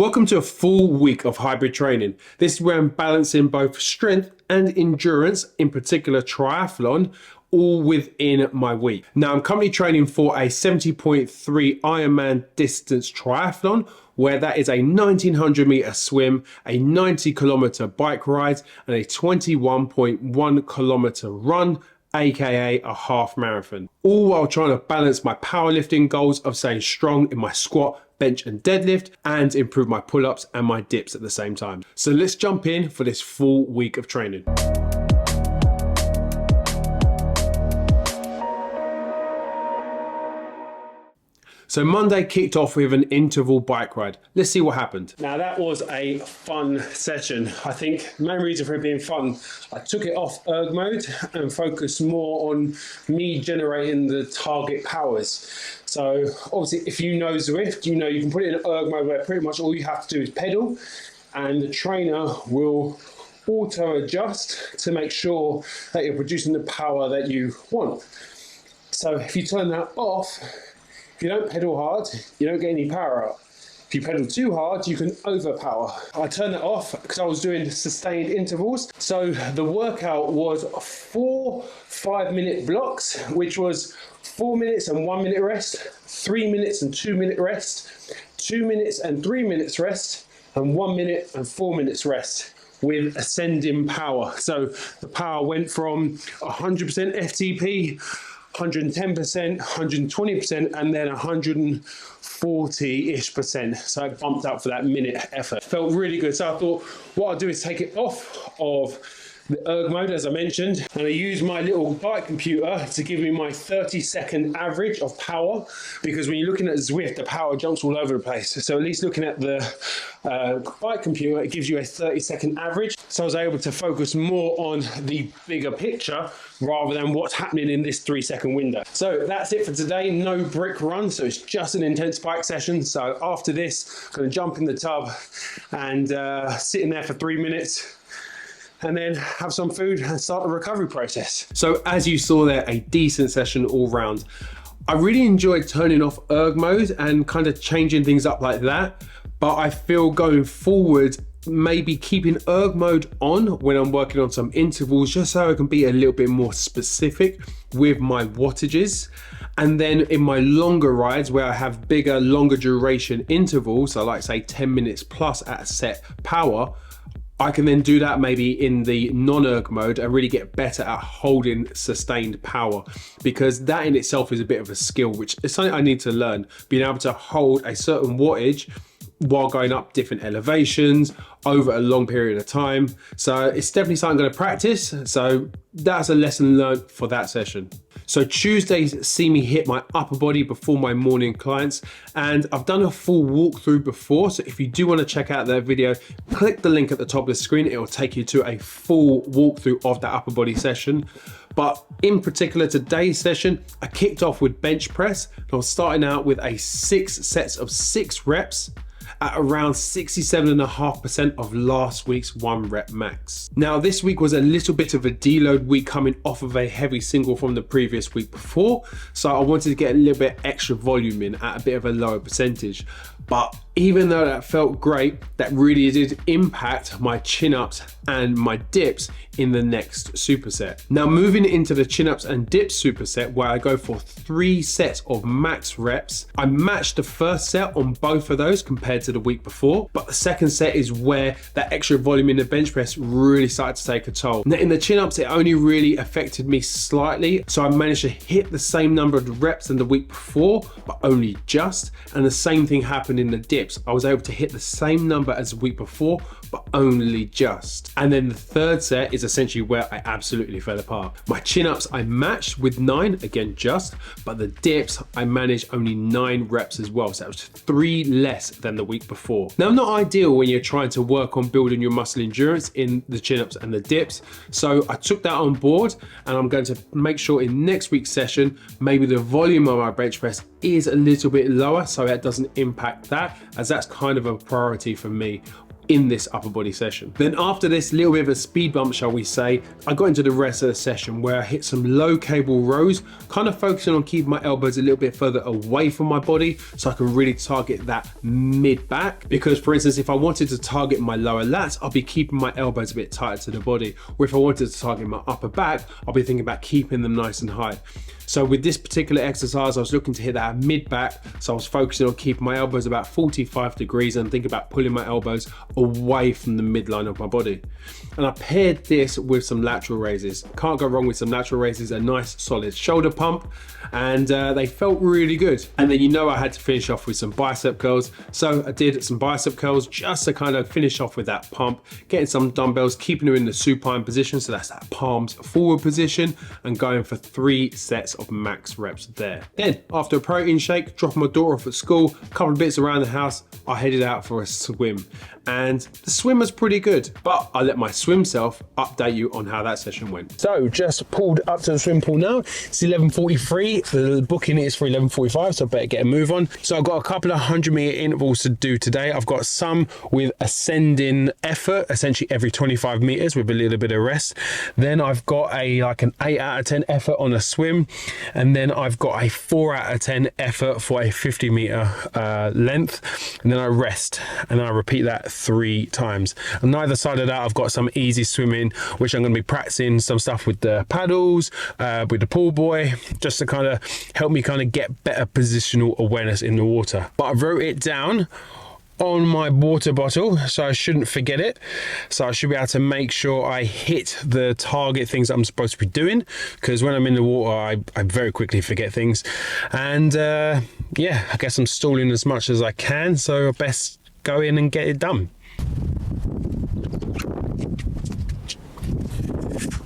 Welcome to a full week of hybrid training. This is where I'm balancing both strength and endurance, in particular triathlon, all within my week. Now I'm currently training for a 70.3 IronMan distance triathlon, where that is a 1900 meter swim, a 90 kilometer bike ride, and a 21.1 kilometer run, aka a half marathon, all while trying to balance my powerlifting goals of staying strong in my squat, bench and deadlift, and improve my pull-ups and my dips at the same time. So let's jump in for this full week of training. So Monday kicked off with an interval bike ride. Let's see what happened. Now that was a fun session. I think the main reason for it being fun, I took it off erg mode and focused more on me generating the target powers. So obviously if you know Zwift, you know you can put it in erg mode where pretty much all you have to do is pedal and the trainer will auto adjust to make sure that you're producing the power that you want. So if you turn that off, if you don't pedal hard, you don't get any power out. If you pedal too hard, you can overpower. I turned that off because I was doing sustained intervals. So the workout was 4 5-minute blocks, which was 4 minutes and 1 minute rest, 3 minutes and 2 minute rest, 2 minutes and 3 minutes rest, and 1 minute and 4 minutes rest with ascending power. So the power went from 100% FTP, 110%, 120%, and then 140-ish percent. So I bumped up for that minute effort. Felt really good. So I thought what I'll do is take it off of the erg mode, as I mentioned, and I use my little bike computer to give me my 30-second average of power, because when you're looking at Zwift, the power jumps all over the place. So at least looking at the bike computer, it gives you a 30-second average. So I was able to focus more on the bigger picture rather than what's happening in this 3-second window. So that's it for today. No brick run, so it's just an intense bike session. So after this, I'm gonna jump in the tub and sit in there for 3 minutes, and then have some food and start the recovery process. So as you saw there, a decent session all round. I really enjoyed turning off erg mode and kind of changing things up like that, but I feel going forward, maybe keeping erg mode on when I'm working on some intervals, just so I can be a little bit more specific with my wattages. And then in my longer rides where I have bigger, longer duration intervals, so like say 10 minutes plus at a set power, I can then do that maybe in the non-erg mode and really get better at holding sustained power, because that in itself is a bit of a skill, which is something I need to learn, being able to hold a certain wattage while going up different elevations over a long period of time. So it's definitely something I'm going to practice. So that's a lesson learned for that session. So Tuesdays see me hit my upper body before my morning clients, and I've done a full walkthrough before. So if you do want to check out that video, click the link at the top of the screen. It will take you to a full walkthrough of that upper body session. But in particular, today's session, I kicked off with bench press. I was starting out with a 6 sets of 6 reps at around 67.5% of last week's 1 rep max. Now this week was a little bit of a deload week coming off of a heavy single from the previous week before, so I wanted to get a little bit extra volume in at a bit of a lower percentage. But even though that felt great, that really did impact my chin-ups and my dips in the next superset. Now moving into the chin-ups and dips superset, where I go for 3 sets of max reps, I matched the first set on both of those compared to the week before, but the second set is where that extra volume in the bench press really started to take a toll. Now in the chin-ups, it only really affected me slightly, so I managed to hit the same number of reps than the week before, but only just, and the same thing happened in the dips. I was able to hit the same number as the week before, but only just. And then the third set is essentially where I absolutely fell apart. My chin-ups I matched with 9, again just, but the dips I managed only 9 reps as well, so that was 3 less than the week before. Now not ideal when you're trying to work on building your muscle endurance in the chin-ups and the dips, so I took that on board, and I'm going to make sure in next week's session maybe the volume of my bench press is a little bit lower, so that doesn't impact that, as that's kind of a priority for me. in this upper body session. Then after this little bit of a speed bump, shall we say, I got into the rest of the session where I hit some low cable rows, kind of focusing on keeping my elbows a little bit further away from my body so I can really target that mid back. Because for instance, if I wanted to target my lower lats, I'll be keeping my elbows a bit tighter to the body. Or if I wanted to target my upper back, I'll be thinking about keeping them nice and high. So with this particular exercise, I was looking to hit that mid back. So I was focusing on keeping my elbows about 45 degrees and thinking about pulling my elbows away from the midline of my body. And I paired this with some lateral raises. Can't go wrong with some lateral raises, a nice solid shoulder pump, and they felt really good. And then you know I had to finish off with some bicep curls. So I did some bicep curls just to kind of finish off with that pump, getting some dumbbells, keeping them in the supine position. So that's that palms forward position, and going for 3 sets of max reps there. Then after a protein shake, dropping my daughter off at school, a couple of bits around the house, I headed out for a swim. And the swim was pretty good, but I let my swim self update you on how that session went. So just pulled up to the swim pool now. It's 11:43. The booking is for 11:45, so I better get a move on. So I've got a couple of 100-meter intervals to do today. I've got some with ascending effort, essentially every 25 meters with a little bit of rest. Then I've got like an 8 out of 10 effort on a swim, and then I've got a 4 out of 10 effort for a 50-meter length, and then I rest, and I repeat that 3 times. On either side of that, I've got some easy swimming, which I'm going to be practicing some stuff with the paddles, with the pool boy, just to kind of help me kind of get better positional awareness in the water. But I wrote it down on my water bottle, so I shouldn't forget it. So I should be able to make sure I hit the target things that I'm supposed to be doing, because when I'm in the water, I very quickly forget things. And yeah, I guess I'm stalling as much as I can, so I best go in and get it done.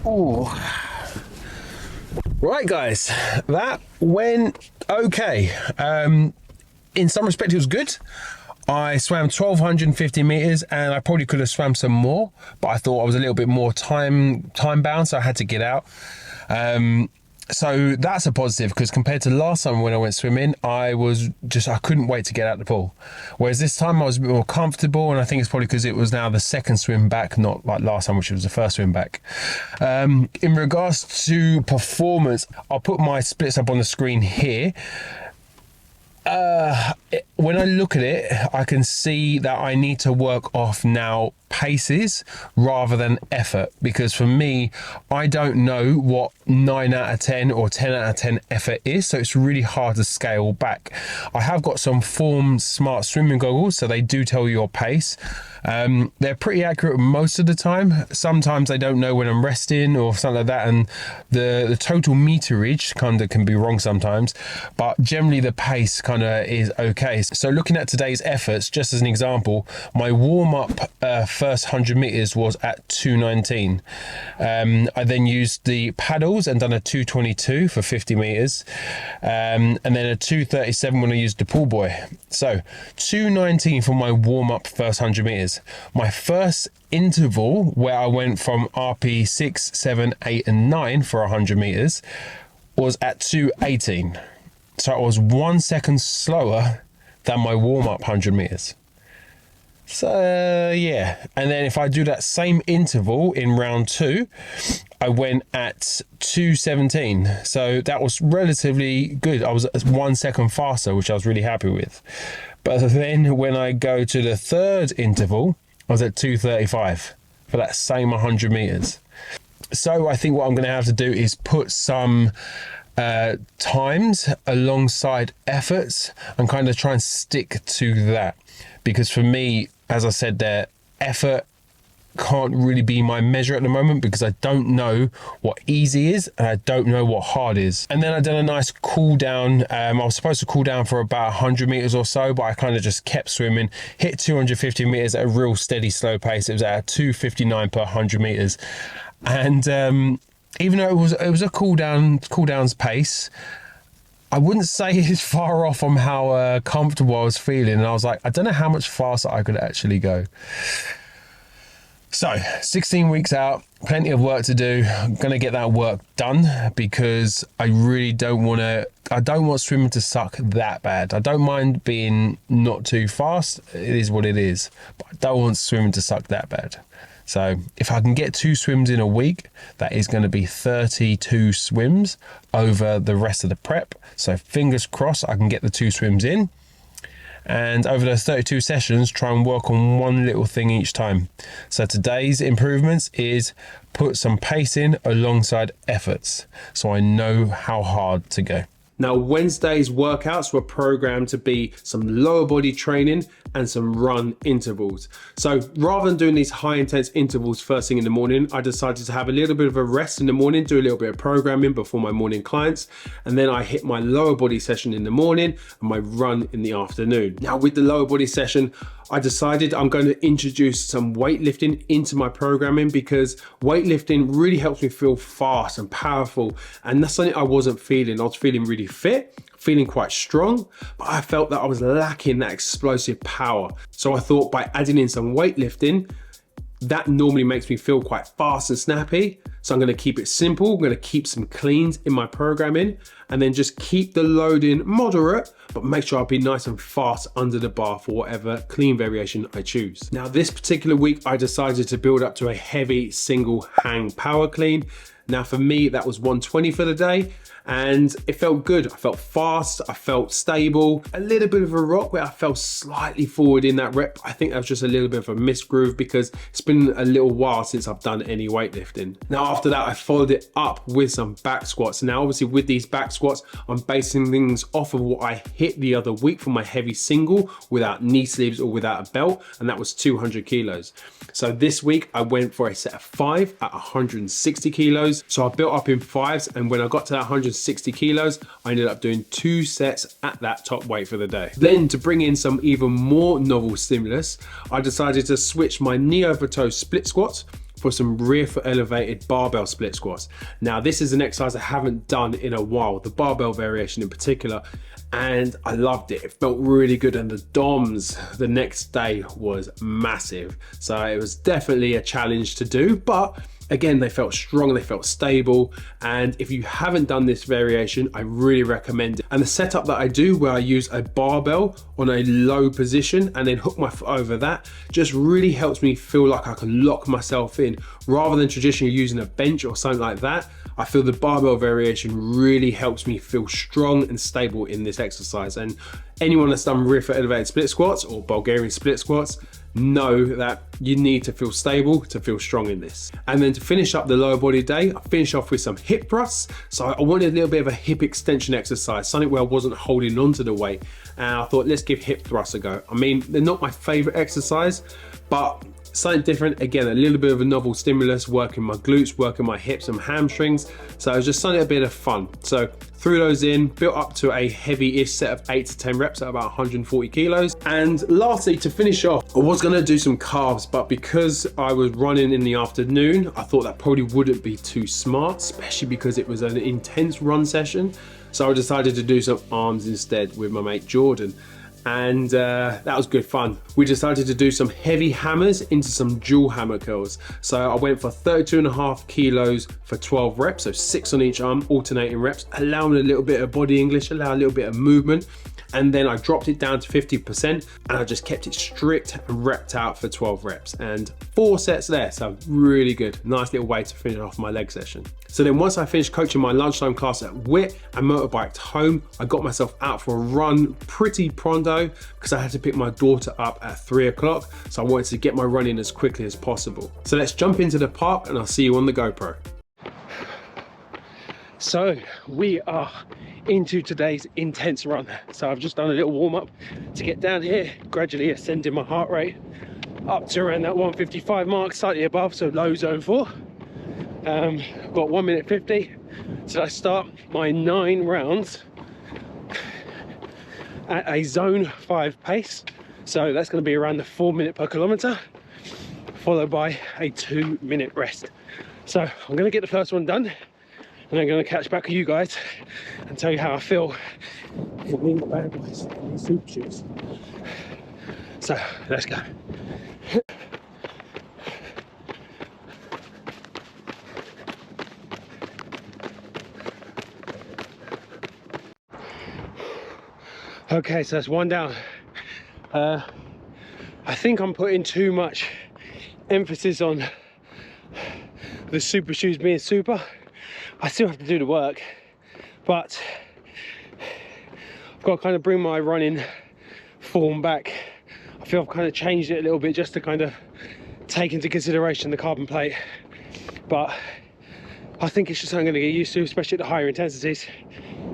Oh, right guys, that went okay. In some respect it was good. I swam 1,250 meters, and I probably could have swam some more, but I thought I was a little bit more time bound, so I had to get out. So that's a positive, because compared to last time when I went swimming, I couldn't wait to get out the pool. Whereas this time I was a bit more comfortable, and I think it's probably because it was now the second swim back, not like last time, which was the first swim back. In regards to performance, I'll put my splits up on the screen here. When I look at it, I can see that I need to work off now paces rather than effort, because for me, I don't know what 9 out of 10 or 10 out of 10 effort is, so it's really hard to scale back. I have got some Form Smart swimming goggles, so they do tell you your pace. They're pretty accurate most of the time. Sometimes I don't know when I'm resting or something like that, and the total meterage kind of can be wrong sometimes, but generally the pace kind of is okay. So looking at today's efforts, just as an example, my warm-up first 100 meters was at 2:19. I then used the paddles and done a 2:22 for 50 meters, and then a 2:37 when I used the pool boy. So 2:19 for my warm-up first 100 meters. My first interval, where I went from RP 6, 7, 8 and 9 for 100 meters, was at 2:18. So it was 1 second slower than my warm-up 100 meters. So yeah, and then if I do that same interval in round 2, I went at 2:17. So that was relatively good. I was 1 second faster, which I was really happy with. But then when I go to the third interval, I was at 2:35 for that same 100 meters. So I think what I'm going to have to do is put some times alongside efforts and kind of try and stick to that, because for me, as I said there, effort can't really be my measure at the moment, because I don't know what easy is and I don't know what hard is. And then I done a nice cool down. I was supposed to cool down for about 100 meters or so, but I kind of just kept swimming, hit 250 meters at a real steady slow pace. It was at 2:59 per 100 meters, and even though it was a cool-down's pace, I wouldn't say it's far off from how comfortable I was feeling. And I was like, I don't know how much faster I could actually go. So 16 weeks out, plenty of work to do. I'm going to get that work done because I really don't want swimming to suck that bad. I don't mind being not too fast. It is what it is. But I don't want swimming to suck that bad. So if I can get 2 swims in a week, that is going to be 32 swims over the rest of the prep. So fingers crossed I can get the 2 swims in. And over those 32 sessions, try and work on one little thing each time. So today's improvements is put some pace in alongside efforts, so I know how hard to go. Now, Wednesday's workouts were programmed to be some lower body training and some run intervals. So rather than doing these high intense intervals first thing in the morning, I decided to have a little bit of a rest in the morning, do a little bit of programming before my morning clients. And then I hit my lower body session in the morning and my run in the afternoon. Now with the lower body session, I decided I'm going to introduce some weightlifting into my programming because weightlifting really helps me feel fast and powerful. And that's something I wasn't feeling. I was feeling really fit, feeling quite strong, but I felt that I was lacking that explosive power. So I thought by adding in some weightlifting, that normally makes me feel quite fast and snappy. So I'm going to keep it simple. I'm going to keep some cleans in my programming and then just keep the loading moderate, but make sure I'll be nice and fast under the bar for whatever clean variation I choose. Now, this particular week, I decided to build up to a heavy single hang power clean. Now for me, that was 120 for the day. And it felt good. I felt fast, I felt stable, a little bit of a rock where I fell slightly forward in that rep. I think that was just a little bit of a misgroove because it's been a little while since I've done any weightlifting. Now after that, I followed it up with some back squats. Now obviously with these back squats, I'm basing things off of what I hit the other week for my heavy single without knee sleeves or without a belt, and that was 200 kilos. So this week I went for a set of 5 at 160 kilos. So I built up in 5s, and when I got to that 160 kilos, I ended up doing 2 sets at that top weight for the day. Then to bring in some even more novel stimulus, I decided to switch my knee over toe split squats for some rear foot elevated barbell split squats. Now this is an exercise I haven't done in a while, the barbell variation in particular, and I loved it. It felt really good, and the DOMs the next day was massive. So it was definitely a challenge to do, but again, they felt strong, they felt stable. And if you haven't done this variation, I really recommend it. And the setup that I do, where I use a barbell on a low position and then hook my foot over that, just really helps me feel like I can lock myself in. Rather than traditionally using a bench or something like that, I feel the barbell variation really helps me feel strong and stable in this exercise. And anyone that's done rear foot elevated split squats or Bulgarian split squats know that you need to feel stable to feel strong in this. And then to finish up the lower body day, I finished off with some hip thrusts. So I wanted a little bit of a hip extension exercise, something where I wasn't holding on to the weight. And I thought, let's give hip thrusts a go. I mean, they're not my favorite exercise, but something different. Again, a little bit of a novel stimulus, working my glutes, working my hips and hamstrings. So it was just something a bit of fun. So threw those in, built up to a heavy-ish set of 8 to 10 reps at about 140 kilos. And lastly, to finish off, I was gonna do some calves, but because I was running in the afternoon, I thought that probably wouldn't be too smart, especially because it was an intense run session. So I decided to do some arms instead with my mate Jordan. And that was good fun. We decided to do some heavy hammers into some dual hammer curls. So I went for 32.5 kilos for 12 reps, so 6 on each arm, alternating reps, allowing a little bit of body English, allow a little bit of movement. And then I dropped it down to 50% and I just kept it strict and repped out for 12 reps and 4 sets there. So really good, nice little way to finish off my leg session. So then once I finished coaching my lunchtime class at WIT and motorbiked home, I got myself out for a run pretty pronto because I had to pick my daughter up at 3 o'clock. So I wanted to get my run in as quickly as possible. So let's jump into the park and I'll see you on the GoPro. So we are into today's intense run. So I've just done a little warm up to get down here, gradually ascending my heart rate up to around that 155 mark, slightly above, so low zone 4. I've got 1 minute 50. So I start my 9 rounds at a zone 5 pace. So that's going to be around the 4 minute per kilometer, followed by a 2 minute rest. So I'm going to get the first one done, and I'm going to catch back with you guys and tell you how I feel in these bad boys, in these super shoes. So let's go. Okay, so that's one down. I think I'm putting too much emphasis on the super shoes being super. I still have to do the work, but I've got to kind of bring my running form back. I feel I've kind of changed it a little bit just to kind of take into consideration the carbon plate, but I think it's just something I'm going to get used to, especially at the higher intensities.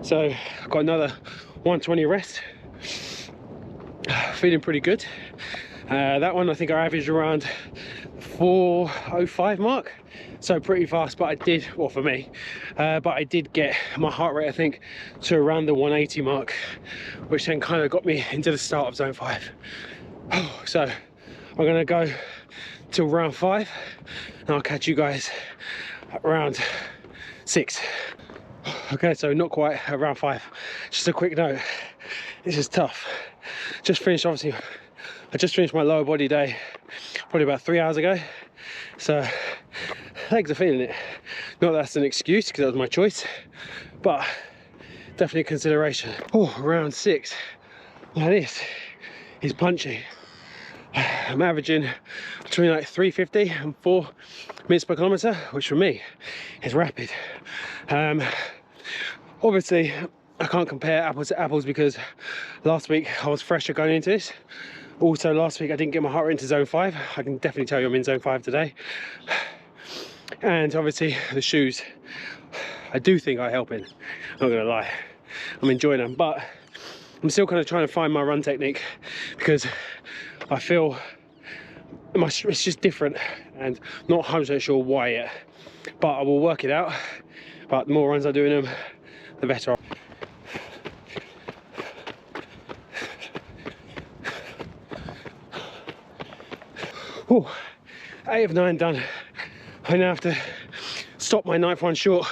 So I've got another 120 rest. Feeling pretty good. That one I think I averaged around 4:05 mark, so pretty fast, but I did, well for me, but I did get my heart rate I think to around the 180 mark, which then kind of got me into the start of zone 5. So I'm gonna go till round 5 and I'll catch you guys at round 6. Okay, so not quite at round 5. Just a quick note, this is tough. Just finished, obviously I just finished my lower body day probably about 3 hours ago, so legs are feeling it. Not that that's an excuse because that was my choice, but definitely a consideration. Oh, round 6. Now this is punchy. I'm averaging between like 350 and 4 minutes per kilometre, which for me is rapid. Obviously I can't compare apples to apples because last week I was fresher going into this. Also last week I didn't get my heart rate into zone 5. I can definitely tell you I'm in zone 5 today. And obviously the shoes, I do think are helping, not gonna lie. I'm enjoying them, but I'm still kind of trying to find my run technique because I feel it's just different and not 100% sure why yet, but I will work it out. But the more runs I do in them, the better. Oh, 8 of 9 done. I now have to stop my 9th one short,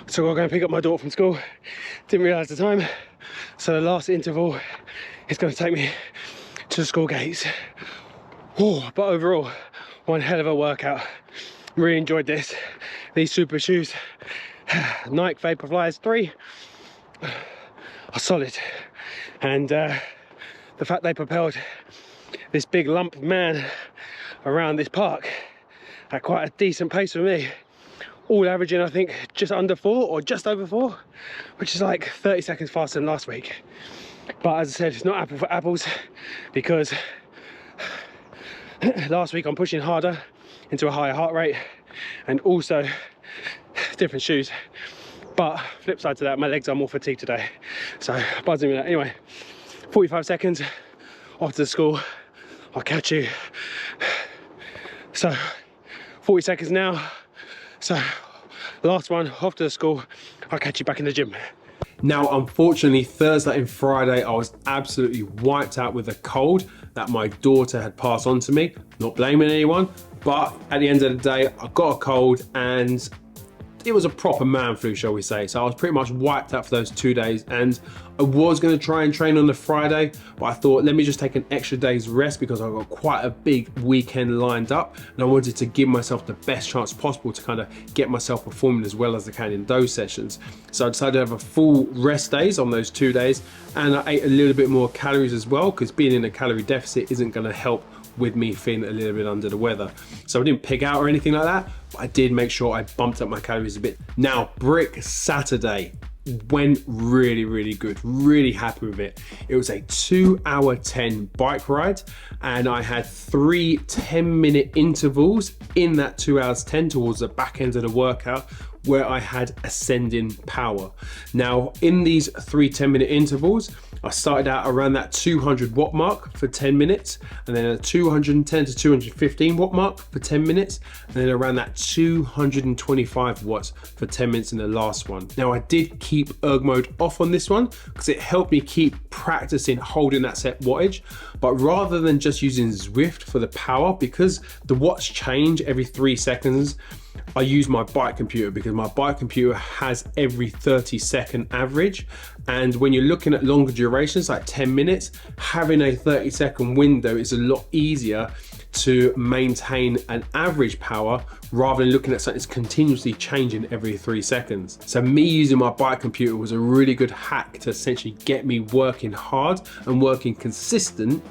so I'll go and pick up my daughter from school. Didn't realise the time, so the last interval is going to take me to the school gates. Oh, but overall, one hell of a workout. Really enjoyed this. These super shoes, Nike Vaporflies 3, are solid, and the fact they propelled this big lump of man around this park at quite a decent pace for me, all averaging I think just under 4 or just over 4, which is like 30 seconds faster than last week. But as I said, it's not apple for apples because last week I'm pushing harder into a higher heart rate and also different shoes, but flip side to that, my legs are more fatigued today, so buzzing with that. Anyway, 45 seconds off to the school, I'll catch you. So 40 seconds now, so last one off to the school, I'll catch you back in the gym. Now, unfortunately, Thursday and Friday, I was absolutely wiped out with a cold that my daughter had passed on to me. Not blaming anyone, but at the end of the day, I got a cold and it was a proper man flu, shall we say. So I was pretty much wiped out for those 2 days, and I was going to try and train on the Friday, but I thought, let me just take an extra day's rest because I've got quite a big weekend lined up and I wanted to give myself the best chance possible to kind of get myself performing as well as I can in those sessions. So I decided to have a full rest days on those 2 days, and I ate a little bit more calories as well because being in a calorie deficit isn't going to help with me feeling a little bit under the weather. So I didn't pig out or anything like that, but I did make sure I bumped up my calories a bit. Now, Brick Saturday went really, really good. Really happy with it. It was a 2-hour 10 bike ride, and I had 3 10-minute intervals in that 2 hours 10 towards the back end of the workout, where I had ascending power. Now, in these 3 10-minute intervals, I started out around that 200 watt mark for 10 minutes, and then a 210 to 215 watt mark for 10 minutes, and then around that 225 watts for 10 minutes in the last one. Now, I did keep erg mode off on this one because it helped me keep practicing holding that set wattage, but rather than just using Zwift for the power, because the watts change every 3 seconds, I use my bike computer because my bike computer has every 30-second average, and when you're looking at longer durations like 10 minutes, having a 30-second window is a lot easier to maintain an average power rather than looking at something that's continuously changing every 3 seconds. So me using my bike computer was a really good hack to essentially get me working hard and working consistent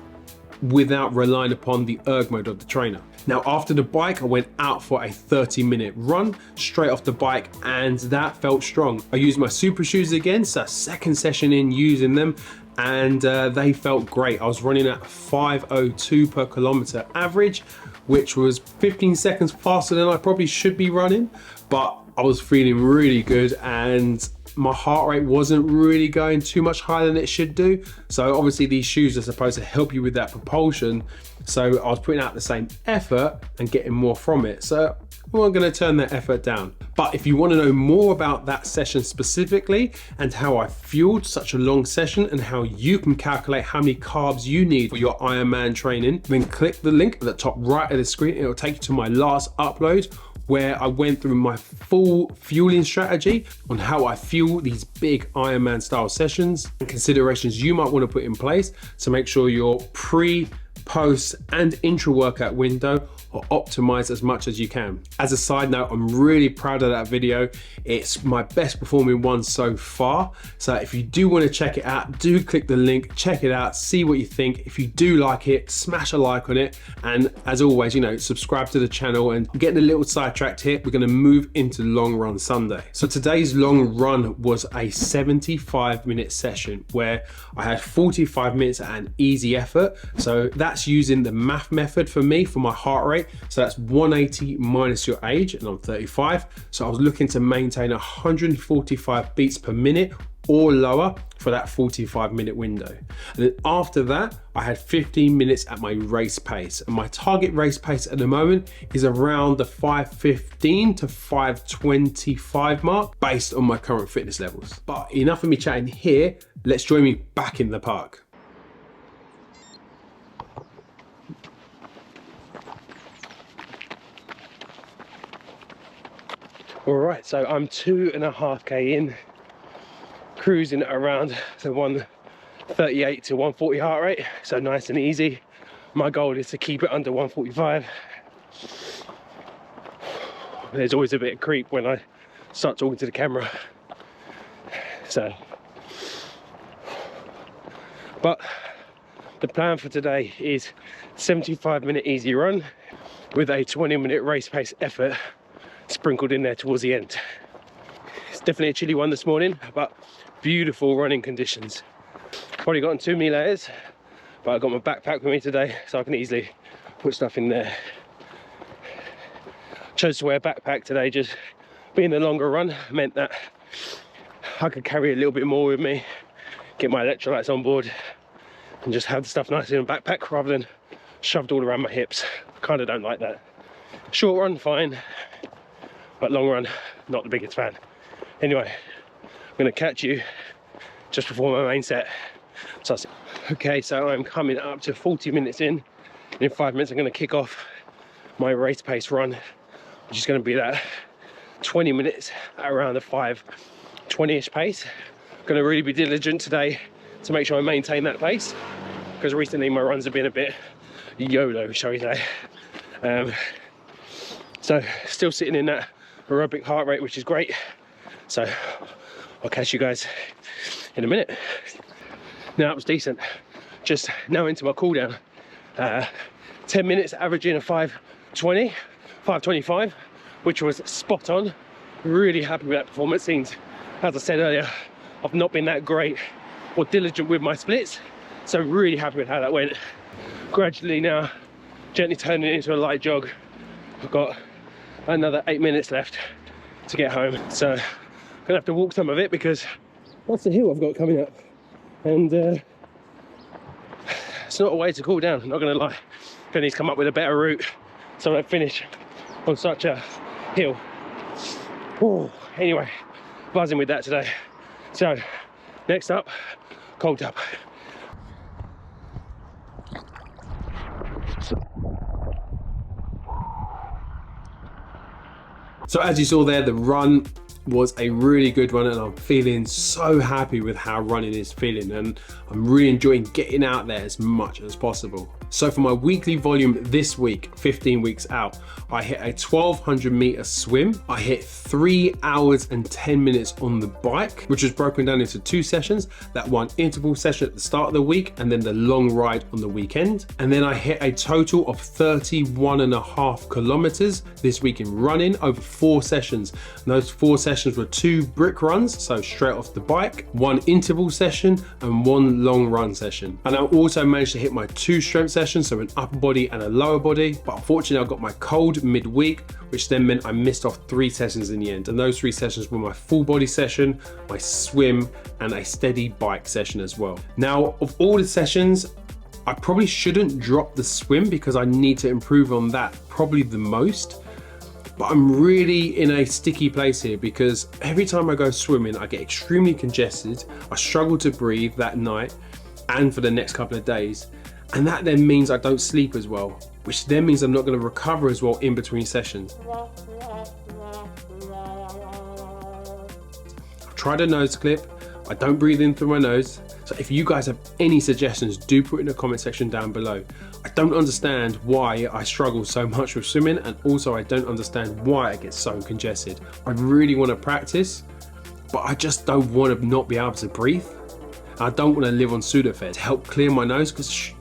without relying upon the erg mode of the trainer. Now after the bike, I went out for a 30-minute run straight off the bike, and that felt strong. I used my super shoes again, so second session in using them, and they felt great. I was running at 5:02 per kilometer average, which was 15 seconds faster than I probably should be running, but I was feeling really good, and my heart rate wasn't really going too much higher than it should do. So obviously these shoes are supposed to help you with that propulsion. So I was putting out the same effort and getting more from it. So I'm not going to turn that effort down. But if you want to know more about that session specifically and how I fueled such a long session and how you can calculate how many carbs you need for your Ironman training, then click the link at the top right of the screen. It'll take you to my last upload, where I went through my full fueling strategy on how I fuel these big Ironman style sessions and considerations you might want to put in place to make sure your pre, post and intra workout window are optimized as much as you can. As a side note, I'm really proud of that video. It's my best performing one so far. So if you do want to check it out, do click the link, check it out, see what you think. If you do like it, smash a like on it. And as always, you know, subscribe to the channel. And getting a little sidetracked here, we're going to move into Long Run Sunday. So today's long run was a 75-minute session where I had 45 minutes at an easy effort. So that's using the math method for me for my heart rate. So that's 180 minus your age, and I'm 35. So I was looking to maintain 145 beats per minute or lower for that 45-minute window. And then after that, I had 15 minutes at my race pace. And my target race pace at the moment is around the 5:15 to 5:25 mark based on my current fitness levels. But enough of me chatting here. Let's join me back in the park. All right, so I'm 2.5K in, cruising around the 138 to 140 heart rate, so nice and easy. My goal is to keep it under 145. There's always a bit of creep when I start talking to the camera. So, but the plan for today is 75-minute easy run with a 20-minute race pace effort sprinkled in there towards the end. It's definitely a chilly one this morning, but beautiful running conditions. Probably gotten too many layers, but I've got my backpack with me today, so I can easily put stuff in there. Chose to wear a backpack today, just being a longer run meant that I could carry a little bit more with me, get my electrolytes on board, and just have the stuff nicely in a backpack rather than shoved all around my hips. Kind of don't like that. Short run, fine, but long run, not the biggest fan. Anyway, I'm gonna catch you just before my main set. So, okay, so I'm coming up to 40 minutes in. In 5 minutes, I'm gonna kick off my race pace run, which is gonna be that 20 minutes at around the 5:20-ish pace. I'm gonna really be diligent today to make sure I maintain that pace, because recently my runs have been a bit YOLO, shall we say. So still sitting in that aerobic heart rate, which is great. So I'll catch you guys in a minute. Now that was decent. Just now into my cool down. 10 minutes averaging a 5:20, 5:25, which was spot on. Really happy with that performance. Since, as I said earlier, I've not been that great or diligent with my splits, so really happy with how that went. Gradually now, gently turning it into a light jog. I've got another 8 minutes left to get home, so I'm gonna have to walk some of it because that's the hill I've got coming up, and it's not a way to cool down, I'm not gonna lie. I need to come up with a better route so I don't finish on such a hill. Ooh, anyway, buzzing with that today. So next up, cold tub. So as you saw there, the run was a really good one, and I'm feeling so happy with how running is feeling, and I'm really enjoying getting out there as much as possible. So for my weekly volume this week, 15 weeks out, I hit a 1200 meter swim. I hit 3 hours and 10 minutes on the bike, which was broken down into 2 sessions. That one interval session at the start of the week, and then the long ride on the weekend. And then I hit a total of 31.5 kilometers this week in running over 4 sessions. And those 4 sessions were 2 brick runs, so straight off the bike, 1 interval session, and 1 long run session. And I also managed to hit my 2 strength sessions, so an upper body and a lower body. But unfortunately, I got my cold midweek, which then meant I missed off 3 sessions in the end. And those 3 sessions were my full body session, my swim, and a steady bike session as well. Now, of all the sessions, I probably shouldn't drop the swim because I need to improve on that probably the most. But I'm really in a sticky place here because every time I go swimming, I get extremely congested. I struggle to breathe that night and for the next couple of days. And that then means I don't sleep as well, which then means I'm not going to recover as well in between sessions. I've tried a nose clip. I don't breathe in through my nose. So if you guys have any suggestions, do put in the comment section down below. I don't understand why I struggle so much with swimming, and also I don't understand why I get so congested. I really want to practice, but I just don't want to not be able to breathe. I don't want to live on Sudafed to help clear my nose, because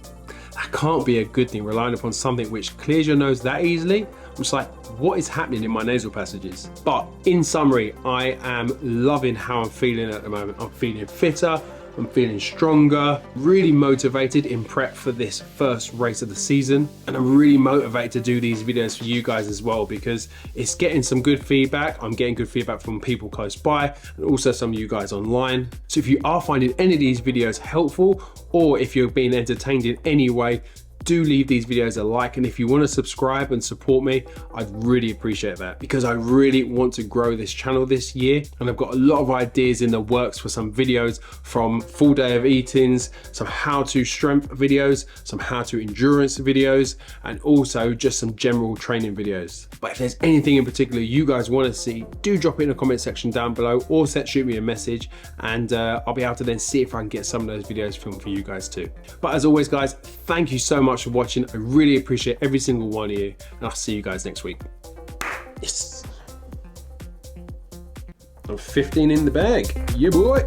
that can't be a good thing, relying upon something which clears your nose that easily. I'm just like, what is happening in my nasal passages? But in summary, I am loving how I'm feeling at the moment. I'm feeling fitter, I'm feeling stronger, really motivated in prep for this first race of the season. And I'm really motivated to do these videos for you guys as well, because it's getting some good feedback. I'm getting good feedback from people close by and also some of you guys online. So if you are finding any of these videos helpful, or if you're being entertained in any way, do leave these videos a like, and if you want to subscribe and support me, I'd really appreciate that, because I really want to grow this channel this year, and I've got a lot of ideas in the works for some videos, from full day of eatings, some how-to strength videos, some how-to endurance videos, and also just some general training videos. But if there's anything in particular you guys want to see, do drop it in the comment section down below, or shoot me a message, and I'll be able to then see if I can get some of those videos filmed for you guys too. But as always guys, thank you so much for watching. I really appreciate every single one of you, and I'll see you guys next week. Yes, I'm 15 in the bag. Yeah boy.